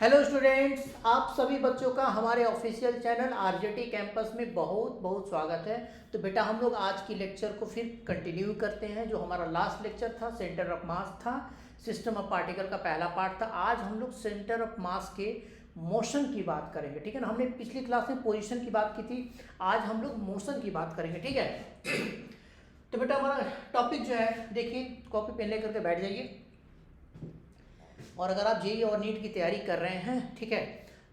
Hello students, आप सभी बच्चों का हमारे ऑफिशियल चैनल आरजेटी कैंपस में बहुत बहुत स्वागत है। तो बेटा हम लोग आज की लेक्चर को फिर कंटिन्यू करते हैं। जो हमारा लास्ट लेक्चर था सेंटर ऑफ मास था, सिस्टम ऑफ पार्टिकल का पहला पार्ट था। आज हम लोग सेंटर ऑफ मास के मोशन की बात करेंगे, ठीक है ना। हमने पिछली क्लास में पोजिशन की बात की थी, आज हम लोग मोशन की बात करेंगे, ठीक है। तो बेटा हमारा टॉपिक जो है, देखिए कॉपी पेन लेकर के बैठ जाइए। और अगर आप जेई और नीट की तैयारी कर रहे हैं, ठीक है,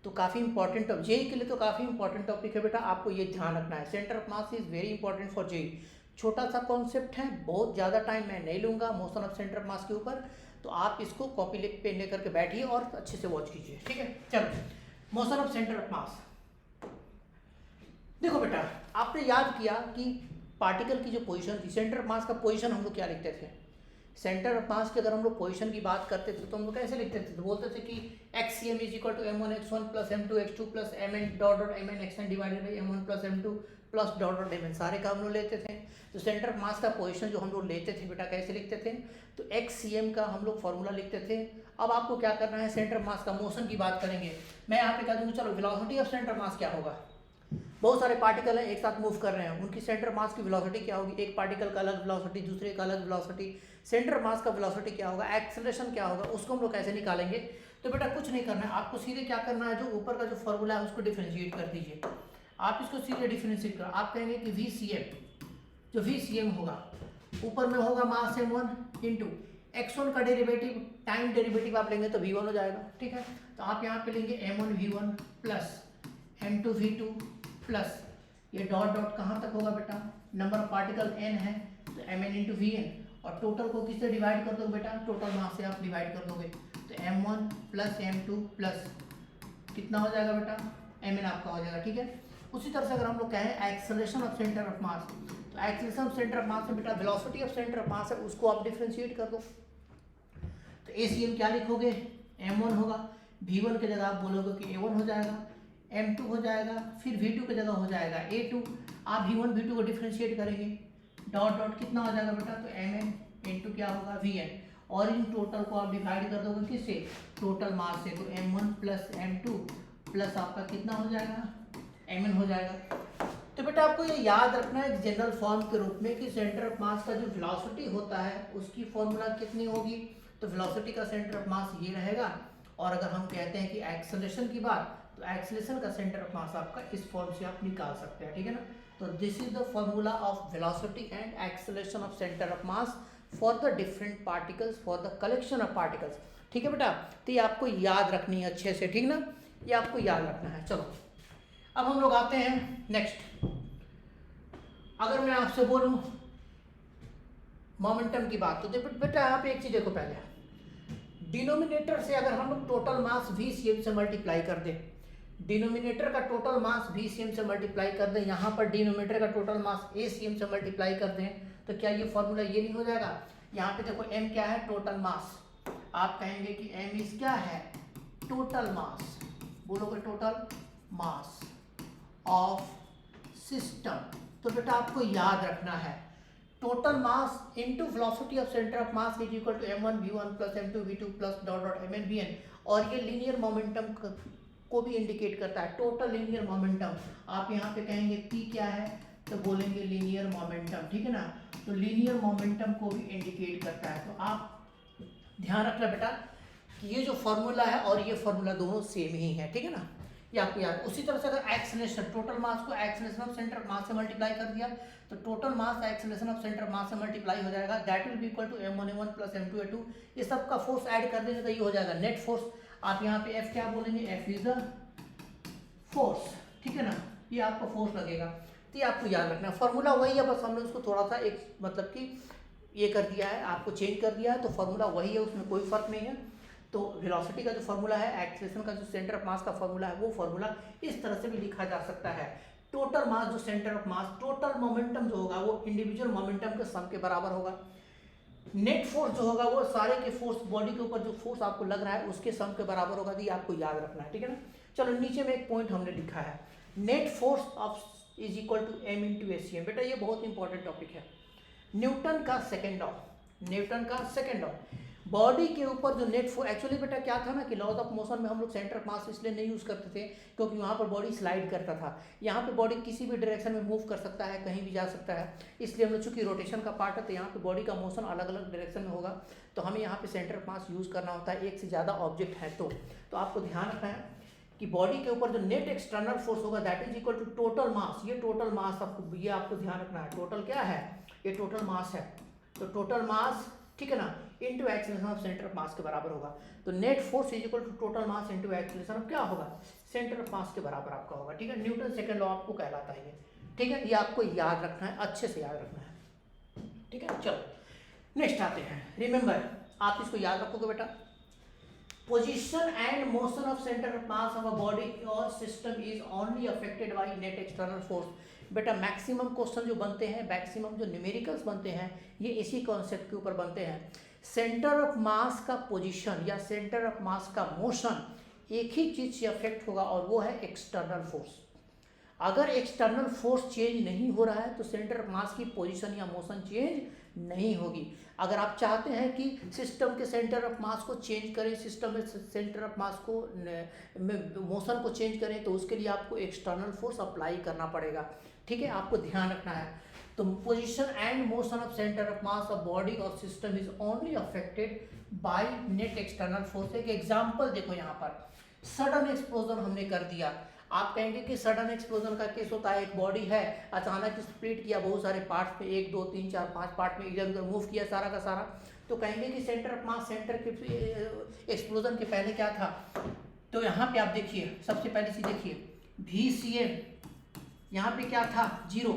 तो काफ़ी इंपॉर्टेंट जेई के लिए तो काफ़ी इंपॉर्टेंट टॉपिक है बेटा। आपको ये ध्यान रखना है, centre of mass is very important for JEE. छोटा सा कॉन्सेप्ट है, बहुत ज़्यादा टाइम मैं नहीं लूँगा motion of centre of mass के ऊपर। तो आप इसको कॉपी पेन लेकर के बैठिए और अच्छे से वॉच कीजिए, ठीक है। चलो, मोशन ऑफ सेंटर ऑफ मास। देखो बेटा, आपने याद किया कि पार्टिकल की जो पोजीशन थी, सेंटर ऑफ मास का पोजीशन हम लोग क्या लिखते थे। सेंटर ऑफ मास की अगर हम लोग पोजीशन की बात करते थे तो हम लोग कैसे लिखते थे, तो बोलते थे कि XCM is equal to m1x1 plus m2x2 plus mn dot dot mn xn divided by m1 plus m2 plus dot dot mn। सारे का हम लोग लेते थे। तो सेंटर ऑफ मास का पोजीशन जो हम लोग लेते थे बेटा, कैसे लिखते थे, तो XCM का हम लोग फॉर्मूला लिखते थे। अब आपको क्या करना है, सेंटर ऑफ मास का मोशन की बात करेंगे। मैं यहाँ पे कह दूँगा, चलो वेलोसिटी ऑफ सेंटर ऑफ मास क्या होगा। बहुत सारे पार्टिकल हैं एक साथ मूव कर रहे हैं, उनकी सेंटर मास की वेलोसिटी क्या होगी। एक पार्टिकल का अलग वेलोसिटी, दूसरे का अलग वेलोसिटी, सेंटर मास का वेलोसिटी क्या होगा, एक्सेलरेशन क्या होगा, उसको हम लोग कैसे निकालेंगे। तो बेटा कुछ नहीं करना है, आपको सीधे क्या करना है, जो ऊपर का जो फॉर्मूला है उसको डिफरेंशिएट कर दीजिए। आप इसको सीधे डिफरेंशिएट करो। आप कहेंगे कि VCM, जो VCM होगा ऊपर में होगा मास m1 इंटू x1 का डेरिवेटिव टाइम डेरिवेटिव आप लेंगे तो v1 हो जाएगा, ठीक है। तो आप यहाँ पे लेंगे m1 v1 plus m2 v2 plus ये डॉट डॉट कहाँ तक होगा बेटा, नंबर ऑफ पार्टिकल n है तो mn इंटू वी एन, और टोटल को किससे डिवाइड कर दोगे बेटा, टोटल मास से आप डिवाइड कर दोगे। तो m1 प्लस m2 प्लस कितना हो जाएगा बेटा, mn आपका हो जाएगा, ठीक है। उसी तरह से अगर हम लोग कहें acceleration of centre of mass, तो acceleration of centre of mass में बेटा velocity of centre of mass है, उसको आप डिफरेंशिएट कर दो। तो ACM क्या लिखोगे, m1 होगा, v1 की जगह आप बोलोगे कि a1 हो जाएगा, m2 हो जाएगा, फिर v2 की जगह हो जाएगा a2। आप v1 v2 को डिफरेंशिएट करेंगे, डॉट डॉट कितना हो जाएगा बेटा, तो mn इंटू क्या होगा vn, और इन टोटल को आप डिवाइड कर दोगे किससे, टोटल मास से। तो m1 प्लस m2 प्लस आपका कितना हो जाएगा, mn हो जाएगा। तो बेटा आपको ये याद रखना है जनरल फॉर्म के रूप में कि सेंटर ऑफ मास का जो वेलोसिटी होता है उसकी फॉर्मूला कितनी होगी। तो वेलोसिटी का सेंटर ऑफ मास ये रहेगा। और अगर हम कहते हैं कि एक्सेलरेशन की बात, तो एक्सेलरेशन का सेंटर ऑफ मास आपका इस फॉर्म से आप निकाल सकते हैं, ठीक है ना। तो this is the formula of velocity and acceleration of centre of mass for the different particles, for the collection of particles, ठीक है बेटा। तो ये आपको याद रखनी है अच्छे से, ठीक ना, ये आपको याद रखना है। चलो अब हम लोग आते हैं नेक्स्ट। अगर मैं आपसे बोलूं मोमेंटम की बात, तो बेटा आप एक चीज देखो, पहले डिनोमिनेटर से अगर हम लोग टोटल मास VCM से मल्टीप्लाई कर दें, डिनोमिनेटर का टोटल मास VCM से मल्टीप्लाई कर दें, यहाँ पर डिनोमिनेटर का टोटल मास ACM से मल्टीप्लाई कर दें, तो क्या ये फॉर्मूला ये नहीं हो जाएगा। यहाँ पे देखो m क्या है, टोटल मास। आप कहेंगे कि m इज क्या है, टोटल मास, बोलोगे टोटल मास ऑफ सिस्टम। तो बेटा आपको याद रखना है total mass into velocity of centre of mass is equal to m1 v1 plus m2 v2 plus dot dot mn vn। और ये लीनियर मोमेंटम को भी इंडिकेट करता है, टोटल लीनियर मोमेंटम। आप यहाँ पे कहेंगे p क्या है, तो बोलेंगे लीनियर मोमेंटम, ठीक है ना। तो लीनियर मोमेंटम को भी इंडिकेट करता है। तो आप ध्यान रखना बेटा कि ये जो फॉर्मूला है और ये फॉर्मूला दोनों सेम ही है, ठीक है ना, ये आपको याद। उसी तरह से अगर एक्सेलरेशन, टोटल मास को acceleration of centre of mass से मल्टीप्लाई कर दिया, तो total mass acceleration of centre of mass से मल्टीप्लाई हो जाएगा, that will be equal to m1a1 plus m2a2। ये सब का फोर्स ऐड कर देंगे तो ये हो जाएगा नेट फोर्स। आप यहाँ पे F क्या बोलेंगे, F इज द फोर्स, ठीक है ना, ये आपको फोर्स लगेगा। तो ये आपको याद रखना, फॉर्मूला वही है, बस हमने उसको थोड़ा सा एक मतलब कि ये कर दिया है, आपको चेंज कर दिया है। तो फॉर्मूला वही है, उसमें कोई फर्क नहीं है। तो वेलोसिटी का जो फॉर्मूला है, एक्सेलरेशन का जो सेंटर ऑफ मास का फॉर्मूला है, वो फॉर्मूला इस तरह से भी लिखा जा सकता है। टोटल मास जो centre of mass, total momentum जो होगा वो इंडिविजुअल मोमेंटम के सम के बराबर होगा। नेट फोर्स जो होगा वो सारे के फोर्स, बॉडी के ऊपर जो फोर्स आपको लग रहा है उसके सम के बराबर होगा। ये आपको याद रखना है, ठीक है ना। चलो नीचे में एक पॉइंट हमने लिखा है, net force of is equal to m into ACM। बेटा ये बहुत इंपॉर्टेंट टॉपिक है, न्यूटन का सेकेंड लॉ, न्यूटन का सेकेंड लॉ। बॉडी के ऊपर जो नेट फोर्स, एक्चुअली बेटा क्या था ना कि लॉज ऑफ मोशन में हम लोग सेंटर ऑफ मास इसलिए नहीं यूज़ करते थे क्योंकि वहाँ पर बॉडी स्लाइड करता था। यहाँ पे बॉडी किसी भी डायरेक्शन में मूव कर सकता है, कहीं भी जा सकता है, इसलिए हम लोग चूँकि रोटेशन का पार्ट है तो यहाँ पे बॉडी का मोशन अलग अलग डायरेक्शन में होगा, तो हमें यहाँ पे सेंटर ऑफ मास यूज़ करना होता है एक से ज़्यादा ऑब्जेक्ट है तो आपको ध्यान रखना है कि बॉडी के ऊपर जो नेट एक्सटर्नल फोर्स होगा that is equal to total mass. ये टोटल मास आपको, ये आपको ध्यान रखना है, टोटल क्या है, ये टोटल मास है, तो टोटल मास, ठीक है ना, into acceleration of centre of mass के बराबर होगा। तो net force is equal to total mass into acceleration of क्या होगा, सेंटर ऑफ मास के बराबर आपका होगा, ठीक है। न्यूटन सेकंड लॉ आपको कहलाता है ये, ठीक है, ये आपको याद रखना है, अच्छे से याद रखना है, ठीक है। चलो नेक्स्ट आते हैं, रिमेंबर, आप इसको याद रखोगे बेटा, position and motion of centre of mass of a body और system is only affected by net external force. बेटा मैक्सिमम क्वेश्चन जो बनते हैं, मैक्सिमम जो न्यूमेरिकल्स बनते हैं, ये इसी कॉन्सेप्ट के ऊपर बनते हैं। सेंटर ऑफ मास का पोजीशन या सेंटर ऑफ मास का मोशन एक ही चीज से अफेक्ट होगा और वो है एक्सटर्नल फोर्स। अगर एक्सटर्नल फोर्स चेंज नहीं हो रहा है तो सेंटर ऑफ मास की पोजीशन या मोशन चेंज नहीं होगी। अगर आप चाहते हैं कि सिस्टम के सेंटर ऑफ मास को चेंज करें, सिस्टम में सेंटर ऑफ मास को मोशन को चेंज करें, तो उसके लिए आपको एक्सटर्नल फोर्स अप्लाई करना पड़ेगा, ठीक है, आपको ध्यान रखना है। तो position and motion of centre of mass of body और system is only affected by net external force. एक एग्जांपल देखो, यहाँ पर सडन एक्सप्लोजन हमने कर दिया। आप कहेंगे कि सडन एक्सप्लोजन का केस होता है, एक बॉडी है, अचानक स्प्लिट किया बहुत सारे पार्ट्स में, 1 2 3 4 5 पार्ट में इधर उधर मूव किया सारा का सारा, तो कहेंगे कि सेंटर ऑफ मास, सेंटर के एक्सप्लोजन के पहले क्या था। तो यहाँ पे आप देखिए, सबसे पहली चीज देखिए, VCM यहाँ पे क्या था, 0,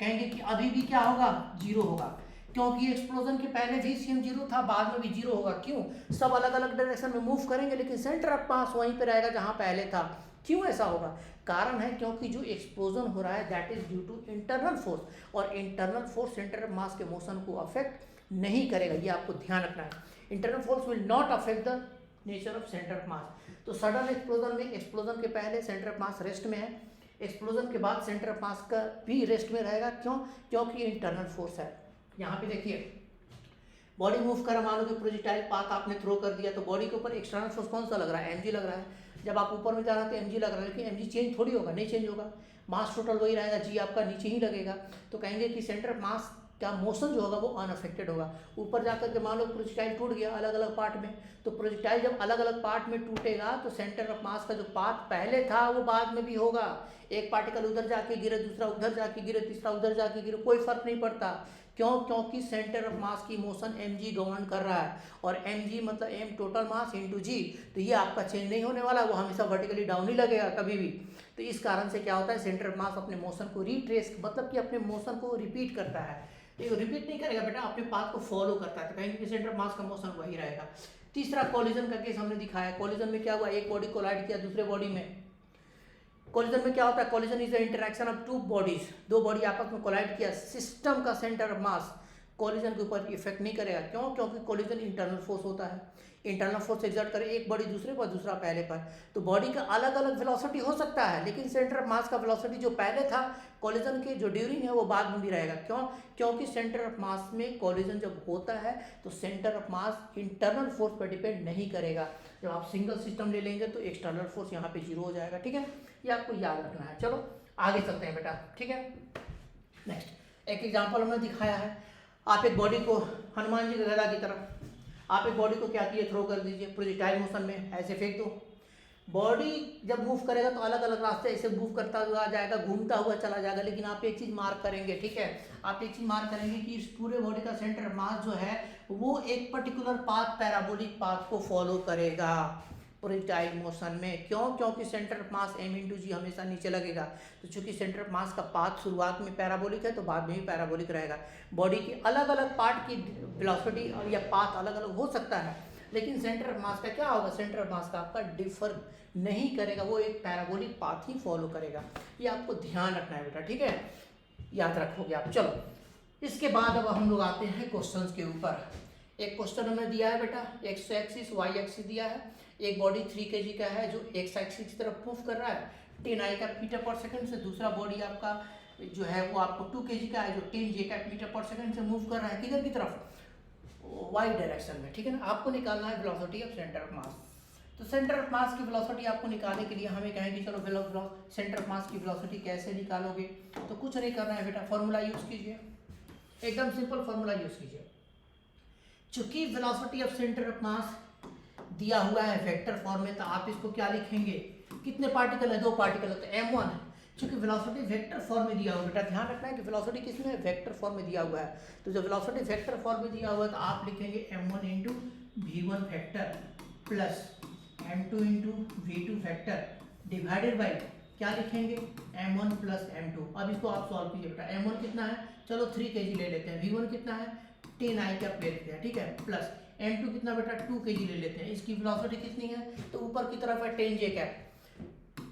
कहेंगे कि अभी भी क्या होगा, 0 होगा, क्योंकि एक्सप्लोजन के पहले VCM 0 था, बाद में भी 0 होगा। क्यों, सब अलग अलग डायरेक्शन में मूव करेंगे लेकिन सेंटर ऑफ मास वहीं पे रहेगा जहाँ पहले था। क्यों ऐसा होगा, कारण है क्योंकि जो एक्सप्लोजन हो रहा है that is due to internal force, और internal force centre of mass के मोशन को अफेक्ट नहीं करेगा, ये आपको ध्यान रखना है। Internal force will not affect the nature of centre of mass. तो सडन एक्सप्लोजन में, एक्सप्लोजन के पहले सेंटर ऑफ मास रेस्ट में है, एक्सप्लोजन के बाद सेंटर ऑफ मास का भी रेस्ट में रहेगा। क्यों, क्योंकि इंटरनल फोर्स है। यहाँ पे देखिए, बॉडी मूव कर, मान लो कि प्रोजेक्टाइल पाथ आपने थ्रो कर दिया, तो बॉडी के ऊपर एक्सटर्नल फोर्स कौन सा लग रहा है, mg लग रहा है। जब आप ऊपर में जा रहे हैं तो mg लग रहा है, लेकिन mg चेंज थोड़ी होगा, नहीं चेंज होगा, मास टोटल वही रहेगा, g आपका नीचे ही लगेगा। तो कहेंगे कि सेंटर ऑफ मास का मोशन जो होगा वो अनअफेक्टेड होगा। ऊपर जाकर के मान लो प्रोजेक्टाइल टूट गया अलग अलग पार्ट में, तो प्रोजेक्टाइल जब अलग अलग पार्ट में टूटेगा तो सेंटर ऑफ मास का जो पाथ पहले था वो बाद में भी होगा। एक पार्टिकल उधर जाके गिरे, दूसरा उधर जाके गिरे, तीसरा उधर जाके गिरे, कोई फर्क नहीं पड़ता। क्यों, क्योंकि सेंटर ऑफ मास की मोशन mg गवर्न कर रहा है, और mg मतलब m total mass into g, तो ये आपका चेंज नहीं होने वाला, वो हमेशा वर्टिकली डाउन ही लगेगा कभी भी। तो इस कारण से क्या होता है, सेंटर ऑफ मास अपने मोशन को रिट्रेस, मतलब कि अपने मोशन को रिपीट करता है। ये रिपीट नहीं करेगा बेटा, अपने पाथ को फॉलो करता है, तो कहेंगे कि सेंटर ऑफ मास का मोशन वही रहेगा। तीसरा कोलिजन का केस हमने दिखाया। कोलिजन में क्या हुआ, एक बॉडी कोलाइड किया दूसरे बॉडी में। कोलिजन में क्या होता है, collision is the interaction of two bodies, दो बॉडी आपस में कोलाइड किया। सिस्टम का सेंटर ऑफ मास कोलिजन के ऊपर इफेक्ट नहीं करेगा। क्यों, क्योंकि कोलिजन इंटरनल फोर्स होता है, इंटरनल फोर्स एक्सर्ट करे एक बॉडी दूसरे पर, दूसरा पहले पर, तो बॉडी का अलग अलग वेलोसिटी हो सकता है, लेकिन सेंटर ऑफ मास का वेलोसिटी जो पहले था कोलिजन के जो ड्यूरिंग है वो बाद में भी रहेगा। क्यों, क्योंकि सेंटर ऑफ मास में कोलिजन जब होता है तो centre of mass internal force पर डिपेंड नहीं करेगा। जब आप सिंगल सिस्टम ले लेंगे तो एक्सटर्नल फोर्स यहाँ पे 0 हो जाएगा, ठीक है, ये आपको याद रखना है। चलो आगे चलते हैं बेटा, ठीक है। नेक्स्ट एक एग्जाम्पल हमने दिखाया है, आप एक बॉडी को हनुमान जी के गदा की तरफ, आप एक बॉडी को क्या किए, थ्रो कर दीजिए प्रोजेक्टाइल मोशन में, ऐसे फेंक दो। बॉडी जब मूव करेगा तो अलग अलग रास्ते ऐसे मूव करता हुआ जाएगा, घूमता हुआ चला जाएगा, लेकिन आप एक चीज मार्क करेंगे, ठीक है, आप एक चीज मार्क करेंगे कि इस पूरे बॉडी का सेंटर ऑफ मास जो है वो एक पर्टिकुलर पाथ, पैराबोलिक पाथ को फॉलो करेगा प्रोजेक्टाइल मोशन में। क्यों, क्योंकि centre of mass m into g हमेशा नीचे लगेगा। तो चूंकि सेंटर ऑफ मास का पाथ शुरुआत में पैराबोलिक है तो बाद में भी पैराबोलिक रहेगा। बॉडी के अलग अलग पार्ट की वेलोसिटी और या पाथ अलग अलग हो सकता है, लेकिन सेंटर ऑफ मास का क्या होगा, सेंटर ऑफ मास का आपका डिफर नहीं करेगा, वो एक पैराबोलिक पाथ ही फॉलो करेगा। ये आपको ध्यान रखना है बेटा, ठीक है, याद रखोगे आप। चलो इसके बाद अब हम लोग आते हैं क्वेश्चंस के ऊपर। एक क्वेश्चन हमें दिया है बेटा, एक्स एक्सिस वाई एक्सिस दिया है, एक बॉडी 3 kg का है जो एक्स एक्सिस की तरफ मूव कर रहा है 10 I का मीटर पर सेकंड से, दूसरा बॉडी आपका जो है वो आपको 2 kg का है जो 10 J का मीटर पर सेकंड से मूव कर रहा है किधर की तरफ, वाई डायरेक्शन में, ठीक है ना। आपको निकालना है velocity of centre of mass. तो सेंटर ऑफ मास की वेलोसिटी आपको निकालने के लिए हमें कहें कि चलो सेंटर ऑफ मास की वेलोसिटी कैसे निकालोगे, तो कुछ नहीं करना है बेटा, फॉर्मूला यूज कीजिए, एकदम सिंपल फॉर्मूला यूज कीजिए। चूंकि वेलोसिटी ऑफ सेंटर ऑफ मास दिया हुआ है वेक्टर फॉर्म में, तो आप इसको क्या लिखेंगे, कितने पार्टिकल है, 2 पार्टिकल है, तो m1 है। चूंकि वेलोसिटी वेक्टर फॉर्म में दिया हुआ है, बेटा ध्यान रखना है कि वेलोसिटी किस में है, वेक्टर फॉर्म में दिया हुआ है। तो जब वेलोसिटी वेक्टर फॉर्म में दिया हुआ है तो आप लिखेंगे m1 into v1 factor plus m2 into v2 factor divided by क्या लिखेंगे, m1 प्लस m2। अब इसको आप सॉल्व कीजिए बेटा। m1 कितना है, चलो 3 kg ले लेते हैं, v1 कितना है 10 I कैप ले लेते हैं, ठीक है, प्लस m2 कितना बेटा 2 kg ले लेते हैं। इसकी वेलोसिटी कितनी है, तो ऊपर की तरफ है 10 j कैप,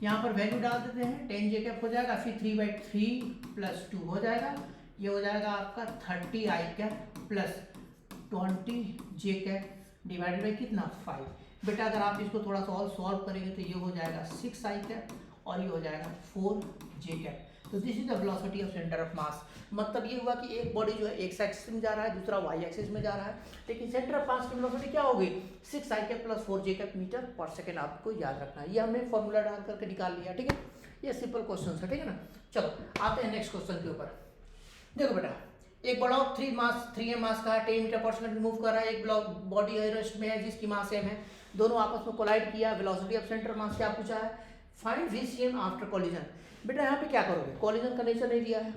यहाँ पर वैल्यू डाल देते हैं, 10 j कैप हो जाएगा, फिर 3/3 प्लस 2 हो जाएगा, ये हो जाएगा आपका 30 I cap plus 20 j cap divided by कितना 5। बेटा अगर आप इसको थोड़ा सा और सॉल्व करेंगे तो ये हो जाएगा 6 I कैप और ये हो जाएगा 4 j कैप। तो this is the velocity of centre of मास। मतलब ये हुआ कि एक बॉडी जो है एक्स एक्सिस में जा रहा है, दूसरा वाई एक्सिस में जा रहा है, लेकिन सेंटर ऑफ मास की वेलोसिटी क्या होगी, 6 I cap plus 4 j cap metre पर सेकेंड। आपको याद रखना है, ये हमने फॉर्मूला डाल करके निकाल लिया, ठीक है। ये सिंपल क्वेश्चन है, ठीक है ना। चलो आते हैं नेक्स्ट क्वेश्चन के ऊपर। देखो बेटा, एक ब्लॉक 3m मास का है, 10 मीटर पर सेकंड मूव कर रहा है, एक ब्लॉक बॉडी है रेस्ट में है जिसकी मास m है, दोनों आपस में कोलाइड किया, वेलोसिटी ऑफ सेंटर मास क्या पूछा है, फाइंड VCM आफ्टर कोलिजन। बेटा यहाँ पे क्या करोगे, कॉलिजन का नेचर नहीं दिया है,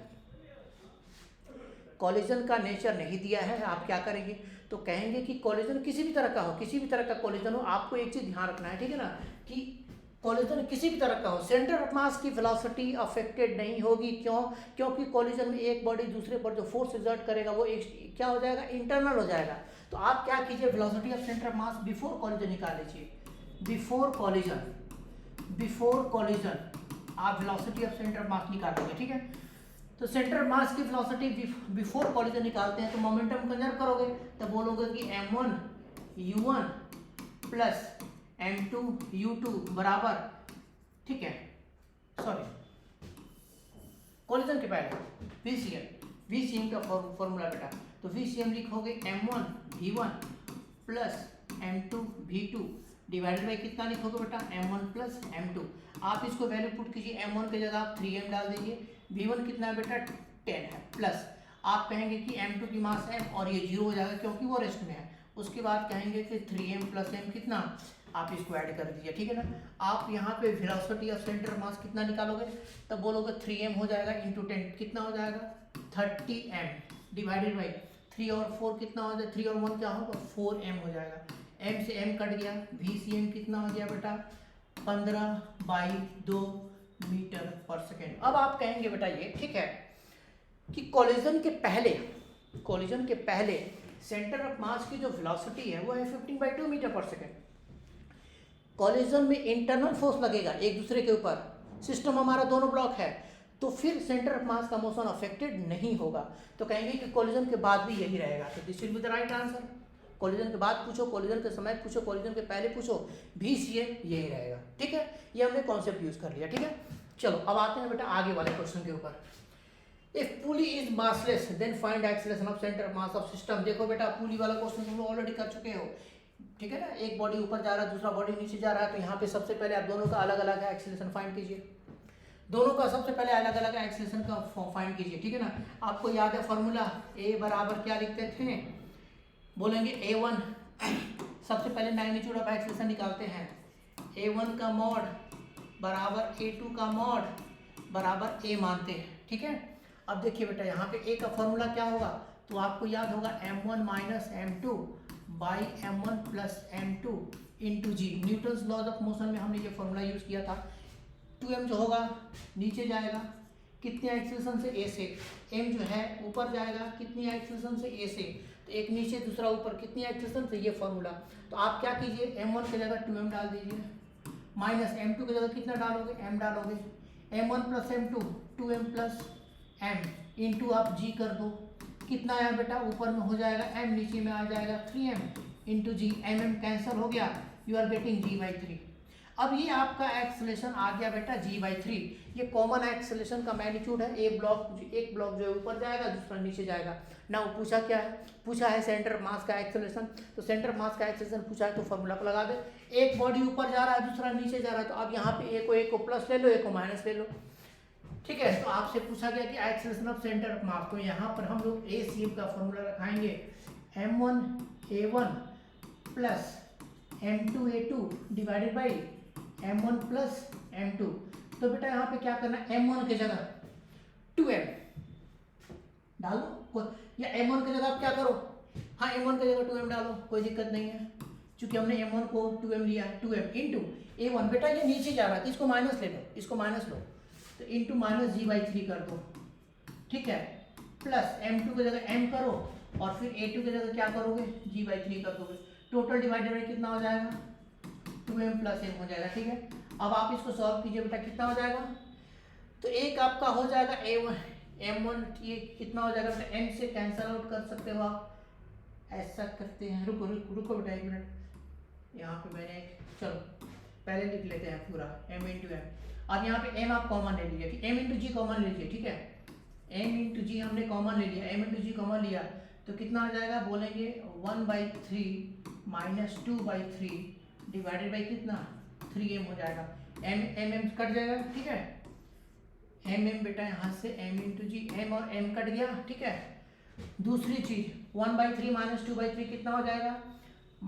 कॉलिजन का नेचर नहीं दिया है, आप क्या करेंगे, तो कहेंगे कि कॉलिजन किसी भी तरह का हो, किसी भी तरह का कॉलिजन हो, आपको एक चीज ध्यान रखना है, ठीक है ना, कि कॉलिजन किसी भी तरह का हो, सेंटर ऑफ मास की वेलोसिटी अफेक्टेड नहीं होगी। क्यों, क्योंकि कॉलिजन में एक बॉडी दूसरे पर जो फोर्स एक्सर्ट करेगा वो एक क्या हो जाएगा, इंटरनल हो जाएगा। तो आप क्या कीजिए, velocity of centre of mass before collision निकाल लीजिए, बिफोर कॉलिजन आप वेलोसिटी ऑफ सेंटर ऑफ मास निकाल देंगे, ठीक है। तो सेंटर ऑफ मास की वेलोसिटी बिफोर कॉलिजन निकालते हैं तो मोमेंटम कंजर्व करोगे, तो बोलोगे कि m1 u1 plus m2 u2 बराबर, ठीक है, सॉरी कॉलिजन के पहले VCM का फॉर्मूला बेटा, तो VCM लिखोगे m1 v1 plus m2 v2 divided by कितना लिखोगे बेटा, m1 प्लस m2। आप इसको वैल्यू पुट कीजिए, m1 की जगह आप 3m डाल दीजिए, v1 कितना है बेटा 10 है, प्लस आप कहेंगे कि m2 की मास m और ये 0 हो जाएगा क्योंकि वो रेस्ट में है। उसके बाद कहेंगे कि 3m प्लस m कितना, आप इसको ऐड कर दीजिए, ठीक है ना। आप यहाँ पे वेलोसिटी ऑफ सेंटर मास कितना निकालोगे, तब बोलोगे 3m हो जाएगा इंटू 10 कितना हो जाएगा 30m डिवाइडेड बाई 3 और 4 कितना हो जाएगा, 3 और 1 क्या होगा 4m हो जाएगा, m से m कट गया, VCM कितना हो गया बेटा 15/2 मीटर पर सेकेंड। अब आप कहेंगे बेटा ये ठीक है कि कॉलिजन के पहले सेंटर ऑफ मास की जो वेलोसिटी है वो है 15/2 मीटर पर सेकेंड। कॉलिजन में इंटरनल फोर्स लगेगा एक दूसरे के ऊपर, सिस्टम हमारा दोनों ब्लॉक है, तो फिर सेंटर ऑफ मास का मोशन अफेक्टेड नहीं होगा। तो कहेंगे कि कॉलिजन के बाद भी यही रहेगा, तो this will be the right answer. Collision के बाद पूछो, कॉलिजन के समय पूछो, कॉलिजन के पहले पूछो, VCM यही रहेगा, ठीक है। ये हमने कॉन्सेप्ट यूज कर लिया, ठीक है। चलो अब आते हैं बेटा आगे वाले क्वेश्चन के ऊपर। If pulley is massless then find acceleration of centre of mass of system. देखो बेटा पुली वाला क्वेश्चन तुम लोग ऑलरेडी कर चुके हो, ठीक है ना। एक बॉडी ऊपर जा रहा है, दूसरा बॉडी नीचे जा रहा है, तो यहाँ पे सबसे पहले आप दोनों का अलग अलग एक्सेलरेशन फाइंड कीजिए, दोनों का सबसे पहले अलग अलग एक्सेलरेशन का फाइंड कीजिए, ठीक है ना। आपको याद है फॉर्मूला, ए बराबर क्या लिखते थे, बोलेंगे A1 सबसे पहले मैग्नीट्यूड ऑफ एक्सेलरेशन निकालते हैं, A1 का मॉड बराबर A2 का मॉड बराबर A मानते हैं, ठीक है। अब देखिए बेटा यहाँ पे A का फॉर्मूला क्या होगा, तो आपको याद होगा m1 minus m2 by m1 plus m2 into g. Newton's laws of motion में हमने ये फॉर्मूला यूज किया था। 2m जो होगा नीचे जाएगा कितने एक्सेलरेशन से, A से, m जो है ऊपर जाएगा कितनी एक्सेलरेशन से, A से, तो एक नीचे दूसरा ऊपर कितनी एक्सेलरेशन से, ये फॉर्मूला। तो आप क्या कीजिए, m1 की जगह 2m डाल दीजिए, माइनस m2 की जगह कितना डालोगे, m डालोगे, m1 plus m2 2m plus m into आप g कर दो, कितना आया बेटा ऊपर में हो जाएगा m, नीचे में आ जाएगा 3m इंटू जी, mm कैंसिल हो गया, यू आर गेटिंग g/3। अब ये आपका एक्सेलरेशन आ गया बेटा g/3। ये कॉमन एक्सेलरेशन का मैग्नीट्यूड है। एक ब्लॉक जो है ऊपर जाएगा, दूसरा नीचे जाएगा ना। वो पूछा क्या है, पूछा है सेंटर मास का एक्सेलरेशन। तो सेंटर मास का एक्सेलरेशन पूछा है तो फॉर्मूला पर लगा दे। एक बॉडी ऊपर जा रहा है, दूसरा नीचे जा रहा है, तो अब यहाँ पे एक को प्लस ले लो, एक को माइनस ले लो। ठीक है, तो आपसे पूछा गया कि acceleration of centre of mass, तो यहाँ पर हम लोग ACM का फॉर्मूला रखाएंगे m1a1 plus m2a2 divided by m1 plus m2। तो बेटा यहाँ पे क्या करना है, m1 की जगह 2m डालो, या m1 की जगह आप क्या करो, हाँ m1 की जगह 2m डालो, कोई दिक्कत नहीं है। चूंकि हमने m1 को 2m लिया है, 2m इंटू a1, बेटा ये नीचे जा रहा है तो इसको माइनस ले लो, इसको माइनस लो, तो इंटू माइनस g/3 कर दो। ठीक है, प्लस m2 की जगह m करो और फिर a2 की जगह क्या करोगे, g/3 कर दोगे। टोटल डिवाइडेड बाई कितना हो जाएगा, 2m प्लस m हो जाएगा। ठीक है, अब आप इसको सॉल्व कीजिए बेटा, कितना हो जाएगा, तो एक आपका हो जाएगा m1, ये कितना हो जाएगा बेटा, m से कैंसल आउट कर सकते हो आप, ऐसा करते हैं। रुको बेटा एक मिनट, यहाँ पे मैंने, चलो पहले लिख लेते हैं पूरा m इंटू एम। अब यहाँ पे m आप कॉमन ले लीजिए, m इंटू जी कॉमन लीजिए। ठीक है, m इंटू जी हमने कॉमन ले लिया, m इंटू जी कॉमन लिया तो कितना आ जाएगा, बोलेंगे 1/3 माइनस 2/3 डिवाइडेड बाई कितना 3m हो जाएगा। m कट जाएगा। ठीक है, m बेटा यहाँ से m इंटू जी, m और m कट गया। ठीक है, दूसरी चीज 1/3 माइनस 2/3 कितना हो जाएगा,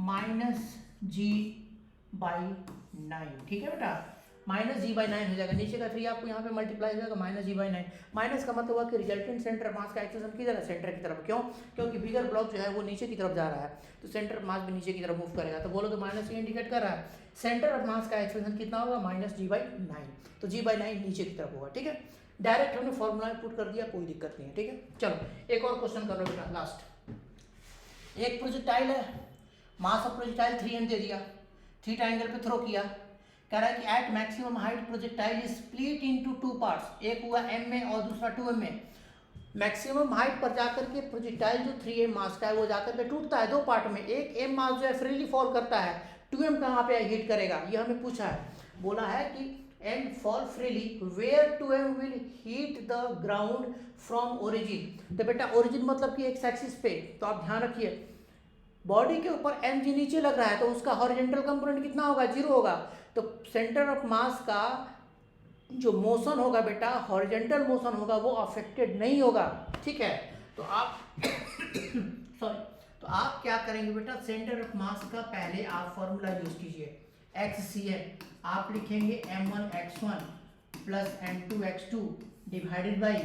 माइनस g/9। ठीक है बेटा, माइनस g/9 हो जाएगा। नीचे का 3 आपको यहाँ पे मल्टीप्लाई हो जाएगा, माइनस g/9। माइनस का मतलब हुआ कि रिजल्टेंट सेंटर मास का एक्सेलरेशन किधर है, सेंटर की तरफ। क्यों, क्योंकि बिगर ब्लॉक जो है वो नीचे की तरफ जा रहा है, तो सेंटर मास भी नीचे की तरफ मूव करेगा। तो बोलो तो माइनस ये इंडिकेट कर रहा है, सेंटर ऑफ मास का एक्सेलरेशन कितना होगा, माइनस g/9। तो g/9 नीचे की तरफ होगा। ठीक है, डायरेक्ट हमने फॉर्मूला पुट कर दिया, कोई दिक्कत नहीं है। ठीक है, चलो एक और क्वेश्चन कर लो बेटा, लास्ट। एक प्रोजेक्टाइल है, मास ऑफ प्रोजेक्टाइल 3m दे दिया, थीटा एंगल पे थ्रो किया। कह रहा है कि at maximum height projectile is split into 2 parts, एक हुआ m में और दूसरा 2m में। मैक्सिमम हाइट पर जाकर के प्रोजेक्टाइल जो 3m मास का है वो जाकर के टूटता है 2 पार्ट में। एक m मास जो है फ्रीली फॉल करता है, 2m कहाँ पे हिट करेगा, ये हमें पूछा है। बोला है कि m fall freely where 2m will hit the ground from origin। तो बेटा ओरिजिन मतलब कि एक्स एक्सिस पे, तो आप ध्यान रखिए बॉडी के ऊपर mg नीचे लग रहा है तो उसका हॉरिजॉन्टल कंपोनेंट कितना होगा, 0 होगा। तो सेंटर ऑफ मास का जो मोशन होगा बेटा, हॉरिजॉन्टल मोशन होगा, वो अफेक्टेड नहीं होगा। ठीक है, तो आप सॉरी, तो आप क्या करेंगे बेटा, सेंटर ऑफ मास का पहले आप फॉर्मूला यूज कीजिए, XCM आप लिखेंगे m1x1 plus m2x2 divided by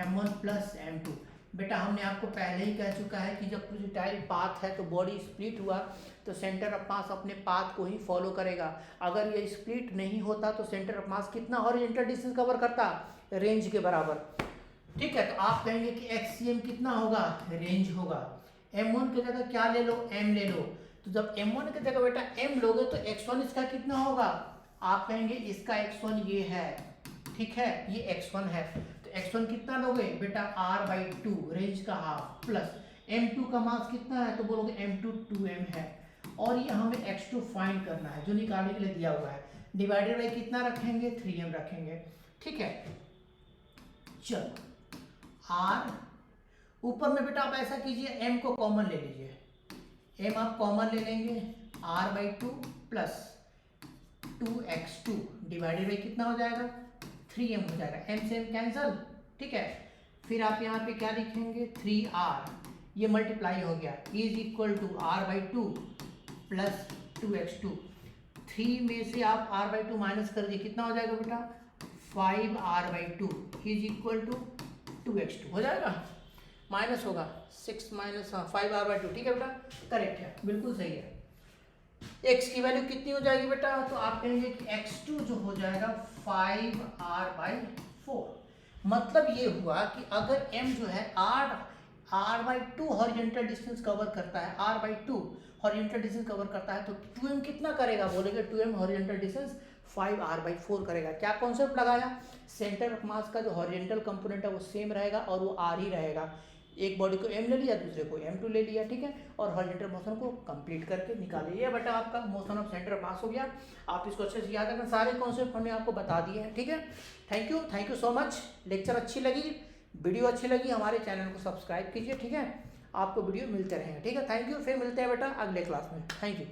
m1 plus m2। बेटा हमने आपको पहले ही कह चुका है कि जब प्रोजेक्टाइल पाथ है तो बॉडी स्प्लिट हुआ तो सेंटर ऑफ मास अपने पाथ को ही फॉलो करेगा। अगर ये स्प्लिट नहीं होता तो सेंटर ऑफ मास कितना हॉरिजॉन्टल डिस्टेंस कवर करता, रेंज के बराबर। ठीक है, तो आप कहेंगे कि XCM कितना होगा, रेंज होगा। m1 की जगह क्या ले लो, m ले लो। तो जब m1 की जगह बेटा m लोगे तो x1 इसका कितना होगा, आप कहेंगे इसका x1 ये है। ठीक है, ये x1 है, तो x1 कितना लोगे बेटा, r/2 रेंज का हाफ, प्लस m2 का मास कितना है, तो बोलोगे m2 2m है, और ये हमें x2 फाइंड करना है जो निकालने के लिए दिया हुआ है। डिवाइडेड बाई कितना रखेंगे, 3m रखेंगे। ठीक है, चलो r ऊपर में बेटा आप ऐसा कीजिए, m को कॉमन ले लीजिए, m आप कॉमन ले लेंगे, r/2 plus 2x2 divided by कितना हो जाएगा, 3m हो जाएगा, m से m कैंसल। ठीक है, फिर आप यहाँ पे क्या लिखेंगे, 3r, ये मल्टीप्लाई हो गया, is equal to r/2 plus 2x2। 3 में से आप r/2 माइनस कर दिए, कितना हो जाएगा बेटा, 5r/2 is equal to 2x2 हो जाएगा, माइनस होगा 6 माइनस 5r/2। ठीक है बेटा, करेक्ट है, बिल्कुल सही है। x की वैल्यू कितनी हो जाएगी बेटा, तो आप कहेंगे कि x2 जो हो जाएगा 5r/4। मतलब ये हुआ कि अगर m जो है r/2 हॉरिजॉन्टल डिस्टेंस कवर करता है, r/2 हॉरिजॉन्टल डिस्टेंस कवर करता है, तो 2m कितना करेगा, बोलेंगे 2m हॉरिजॉन्टल डिस्टेंस 5r/4 करेगा। क्या कॉन्सेप्ट लगाया, सेंटर ऑफ मास का जो हॉरिजॉन्टल कंपोनेंट है वो सेम रहेगा और वो r ही रहेगा। एक बॉडी को m ले लिया, दूसरे को m2 ले लिया, ठीक है, और हॉरिजॉन्टल मोशन को कंप्लीट करके निकाले। ये बेटा आपका मोशन ऑफ सेंटर मास हो गया। आप इसको अच्छे से याद रखना, सारे कॉन्सेप्ट हमने आपको बता दिए हैं, ठीक है। Thank you so much. Lecture अच्छी लगी, वीडियो अच्छी लगी, हमारे चैनल को सब्सक्राइब कीजिए, ठीक है। आपको वीडियो मिलते रहेंगे, ठीक है। थैंक यू, फिर मिलते हैं बेटा अगले क्लास में। Thank you.